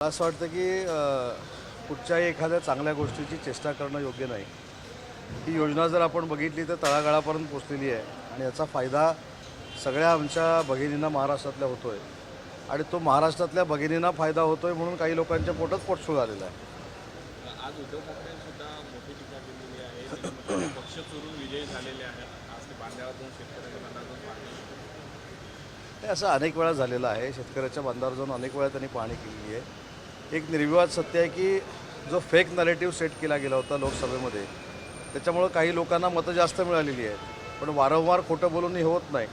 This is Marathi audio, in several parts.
मला असं वाटतं की कुठच्याही एखाद्या चांगल्या गोष्टीची चेष्टा करणं योग्य नाही. ही योजना जर आपण बघितली तर तळागाळापर्यंत पोचलेली आहे आणि याचा फायदा सगळ्या आमच्या भगिनींना महाराष्ट्रातल्या होतो आहे आणि तो महाराष्ट्रातल्या भगिनींना फायदा होतो आहे म्हणून काही लोकांच्या पोटात पोटसूळ आलेला आहे. आज उद्धव ठाकरे सुद्धा मोठी टीका केलेली आहे. पक्ष चोरून विजयी झालेले आहेत. आज ते बांधावर जाऊन शेतकऱ्यांच्या बांधावर जाऊन पाहणी हे असं अनेक वेळा झालेलं आहे. शेतकऱ्याच्या बांधावर जाऊन अनेक वेळा त्यांनी पाहणी केलेली आहे. एक निर्विवाद सत्य आहे की जो फेक नरेटिव्ह सेट केला गेला होता लोकसभेमध्ये त्याच्यामुळं काही लोकांना मतं जास्त मिळालेली आहेत, पण वारंवार खोटं बोलून हे होत नाही.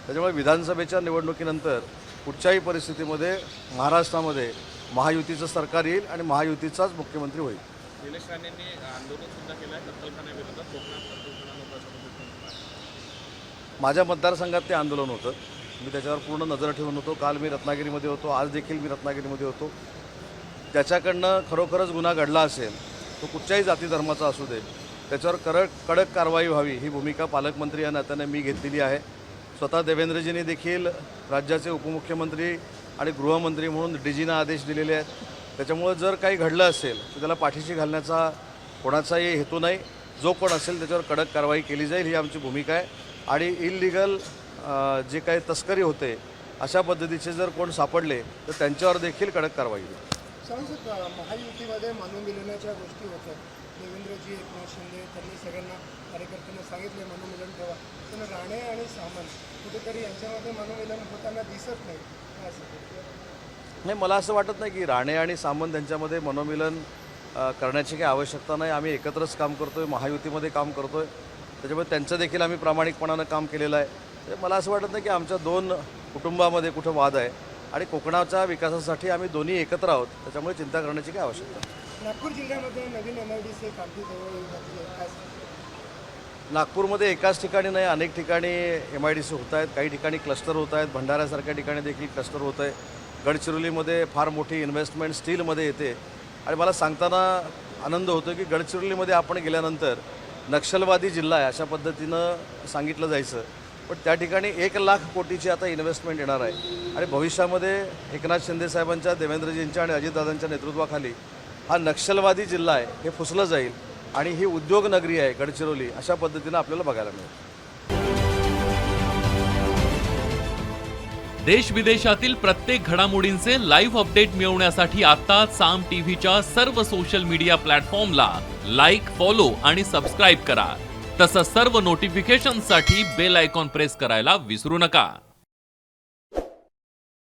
त्याच्यामुळे विधानसभेच्या निवडणुकीनंतर कुठच्याही परिस्थितीमध्ये महाराष्ट्रामध्ये महायुतीचं सरकार येईल आणि महायुतीचाच मुख्यमंत्री होईल. निलेश राणेंनी आंदोलन सुद्धा केलं आहे कत्तलखान्याविरोधात. कोकणात कत्तलखाना नव्हता. माझ्या मतदारसंघात ते आंदोलन होतं. मी त्याच्यावर पूर्ण नजर ठेवून होतो. काल मी रत्नागिरीमध्ये होतो, आज देखील मी रत्नागिरीमध्ये होतो. त्याच्याकडनं खरोखरच गुन्हा घडला असेल तो कुठच्याही जाती धर्माचा असू दे त्याच्यावर कडक कारवाई व्हावी ही भूमिका पालकमंत्री या नात्याने मी घेतलेली आहे. स्वतः देवेंद्रजींनी देखील राज्याचे उपमुख्यमंत्री आणि गृहमंत्री म्हणून डीजीना आदेश दिलेले आहेत. त्याच्यामुळं जर काही घडलं असेल तर त्याला पाठीशी घालण्याचा कोणाचाही हेतू नाही. जो कोण असेल त्याच्यावर कडक कारवाई केली जाईल ही आमची भूमिका आहे. आणि इल्लिगल जे काही तस्करी होते अशा पद्धतीचे जर कोण सापडले तर त्यांच्यावर देखील कडक कारवाई होईल. महायुतीमध्ये मनोमिलनाच्या गोष्टी होतात. देवेंद्रजी, एकनाथ शिंदे त्यांनी सगळ्यांना कार्यकर्त्यांना सांगितले मनोमिलन ठेवा, पण राणे आणि सामंत कुठेतरी यांच्यामध्ये मनोमिलन होताना दिसत नाही. नाही, मला असं वाटत नाही की राणे आणि सामंत यांच्यामध्ये मनोमिलन करण्याची काही आवश्यकता नाही. आम्ही एकत्रच काम करतो आहे, महायुतीमध्ये काम करतो आहे. त्याच्यामुळे त्यांचं देखील आम्ही प्रामाणिकपणानं काम केलेलं आहे. मला असं वाटत नाही की आमच्या दोन कुटुंबामध्ये कुठं वाद आहे आणि कोकणाच्या विकासासाठी आम्ही दोन्ही एकत्र आहोत. त्याच्यामुळे चिंता करण्याची काही आवश्यकता नाही. नागपूर जिल्ह्यामध्ये नवीन MIDC कागदी नागपूरमध्ये एकाच ठिकाणी नाही, अनेक ठिकाणी MIDC होत आहेत. काही ठिकाणी क्लस्टर होत आहेत. भंडाऱ्यासारख्या ठिकाणी देखील क्लस्टर होत आहे. गडचिरोलीमध्ये फार मोठी इन्व्हेस्टमेंट स्टीलमध्ये येते आणि मला सांगताना आनंद होतो की गडचिरोलीमध्ये आपण गेल्यानंतर नक्षलवादी जिल्हा आहे अशा पद्धतीनं सांगितलं जायचं, पण त्या ठिकाणी 1,00,000 कोटीची आता इन्व्हेस्टमेंट येणार आहे आणि भविष्यामध्ये एकनाथ शिंदे साहेबांच्या, देवेंद्रजींच्या आणि अजितदादांच्या नेतृत्वाखाली हा नक्षलवादी जिल्हा आहे हे फुसलं जाईल आणि ही उद्योग नगरी आहे गडचिरोली अशा पद्धतीनं आपल्याला बघायला मिळेल. देश विदेशातील प्रत्येक घडामोडींचे लाईव्ह अपडेट मिळवण्यासाठी आता साम टीव्हीच्या सर्व सोशल मीडिया प्लॅटफॉर्मला लाईक, फॉलो आणि सबस्क्राईब करा. तसंच सर्व नोटिफिकेशनसाठी बेल आयकॉन प्रेस करायला विसरू नका.